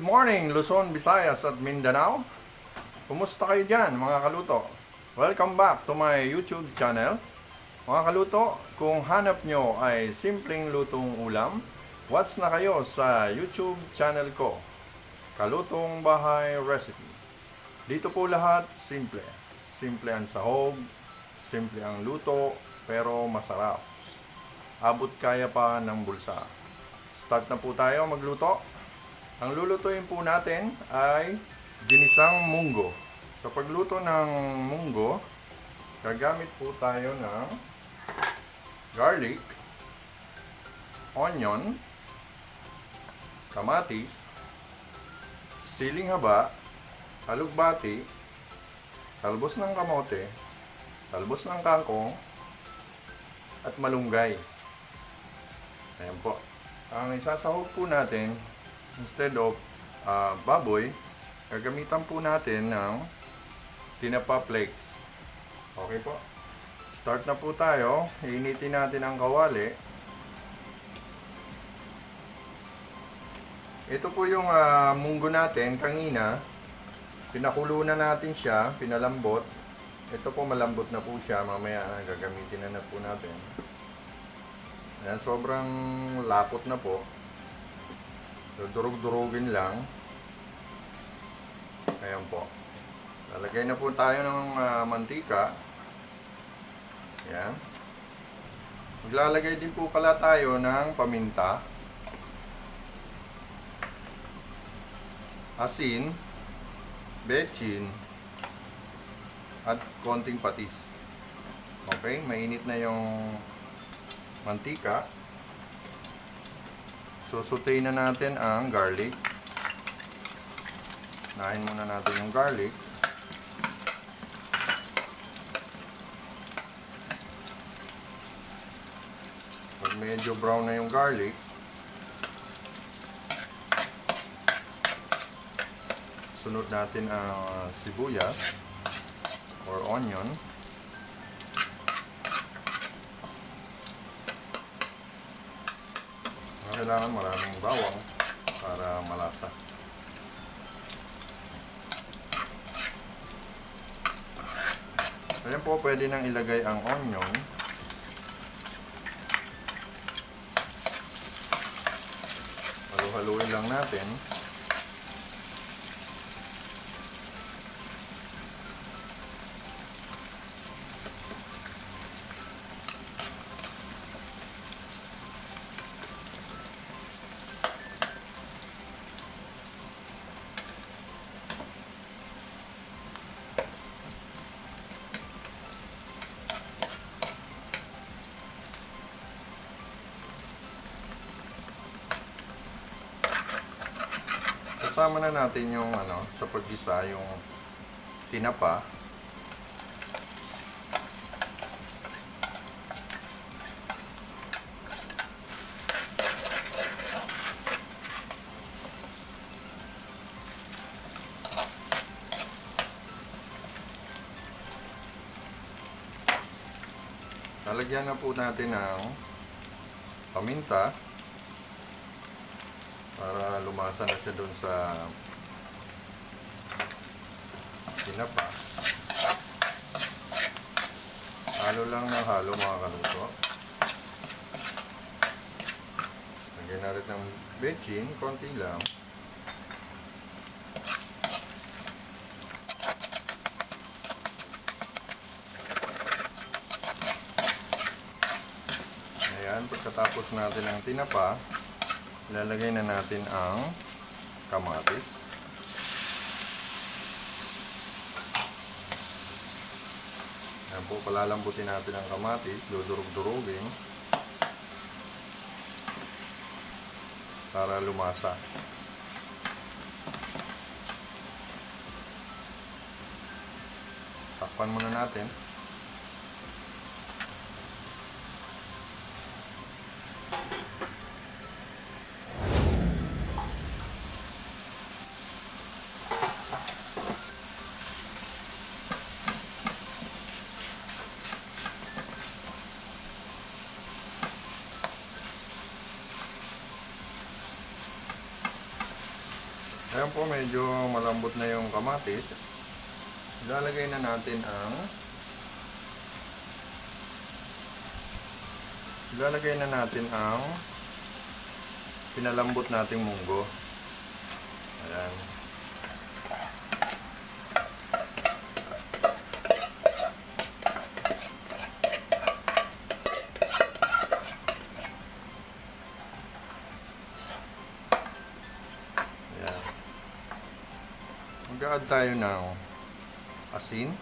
Good morning, Luzon, Visayas at Mindanao. Kumusta kayo dyan, mga kaluto? Welcome back to my YouTube channel. Mga kaluto, kung hanap nyo ay simpleng lutong ulam, watch na kayo sa YouTube channel ko, Kalutong Bahay Recipe. Dito po lahat simple. Simple ang sahog, simple ang luto, pero masarap. Abot kaya pa ng bulsa. Start na po tayo magluto. Ang lulutuin po natin ay Ginisang Munggo. Sa pagluto ng munggo, gagamit po tayo ng garlic, onion, kamatis, siling haba, alugbati, talbos ng kamote, talbos ng kangkong, at malunggay. Ayan po. Ang isasahog po natin, instead of baboy, gagamitan po natin ng tinapa flakes. Okay po. Start na po tayo. Iinitin natin ang kawali. Ito po yung munggo natin kanina. Pinakulo na natin siya, pinalambot. Ito po malambot na po siya. Mamaya gagamitin na po natin. Ayan, sobrang lapot na po. Durug-durugin lang. Ayan po. Lalagay na po tayo ng mantika. Ayan. Maglalagay din po pala tayo ng paminta, asin, betchin, at konting patis. Okay, mainit na yung mantika. Susutay na natin ang garlic. Nahin muna natin yung garlic. Pag medyo brown na yung garlic, sunod natin ang sibuyas or onion. Kailangan maraming bawang para malasa. Ayan po, pwede nang ilagay ang onion. Halu-haluin lang natin. Kasama na natin yung sa paggisa, yung tinapa. Lalagyan na po natin ng paminta para lumasa na siya doon sa tinapa. Halo lang ng halo, mga kaluto. Lagyan na rin ng betchin, konti lang. Ayan, pagkatapos natin ang tinapa, ilalagay na natin ang kamatis. Ayan po, palalambutin natin ang kamatis, dudurog-durugin para lumasa. Takpan muna natin. Ayan po, medyo malambot na yung kamatis. Ilalagay na natin ang pinalambot nating munggo. Ayan. Mag-add tayo ng asin.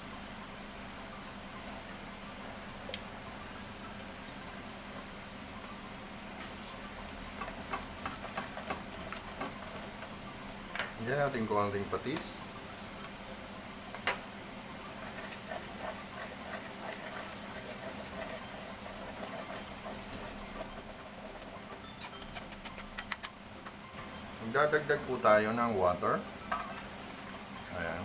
Diyan natin konting patis. Magdadagdag po tayo ng water. Ayan.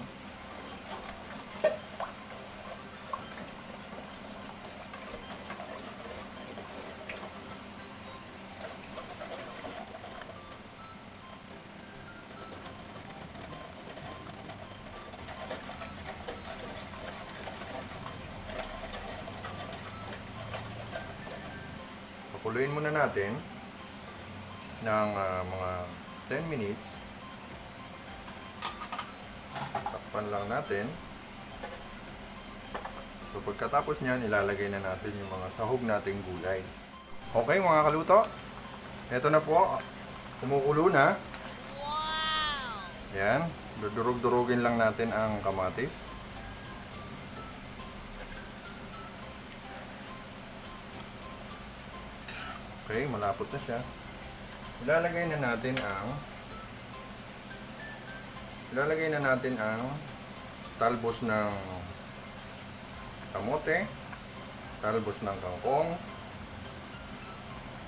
Pakuluin muna natin ng mga 10 minutes. Takpan lang natin. So pagkatapos niyan, ilalagay na natin yung mga sahog nating gulay. Okay mga kaluto, eto na po, kumukulo na. Wow! Yan, dudurog-durugin lang natin ang kamatis. Okay, malapot na siya. Ilalagay na natin ang talbos ng kamote, talbos ng kangkong,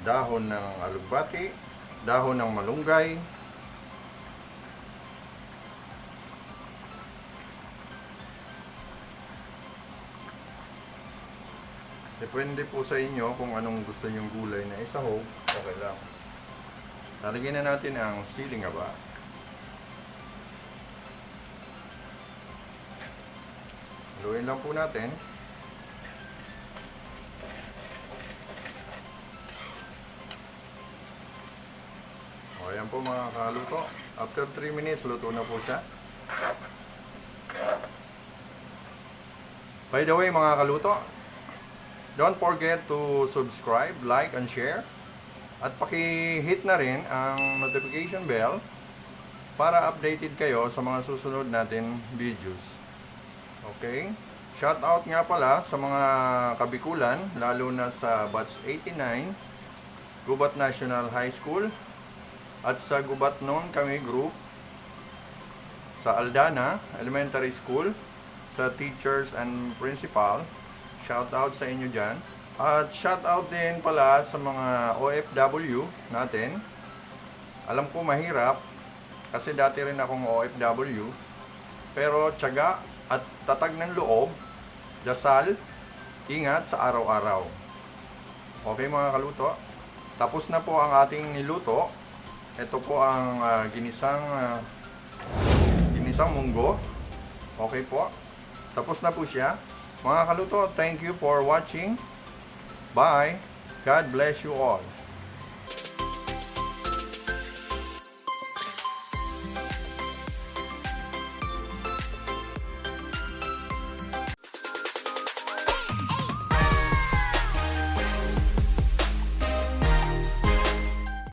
dahon ng alugbati, dahon ng malunggay, depende po sa inyo kung anong gusto nyong gulay na isahog, okay lang. Lalagyan na natin ang siling haba. Haluin lang po natin. O, ayan po mga kaluto. After 3 minutes, luto na po siya. By the way mga kaluto, don't forget to subscribe, like, and share. At paki-hit na rin ang notification bell para updated kayo sa mga susunod natin videos. Okay? Shout out nga pala sa mga kabikulan, lalo na sa Batch 89, Gubat National High School, at sa Gubat Non kami group, sa Aldana Elementary School, sa teachers and principal. Shout out sa inyo dyan. At shout out din pala sa mga OFW natin. Alam ko mahirap, kasi dati rin akong OFW, pero tiyaga at tatag ng loob, dasal, ingat sa araw-araw. Okay mga kaluto, tapos na po ang ating niluto. Ito po ang ginisang munggo. Okay po, tapos na po siya. Mga kaluto, thank you for watching. Bye. God bless you all.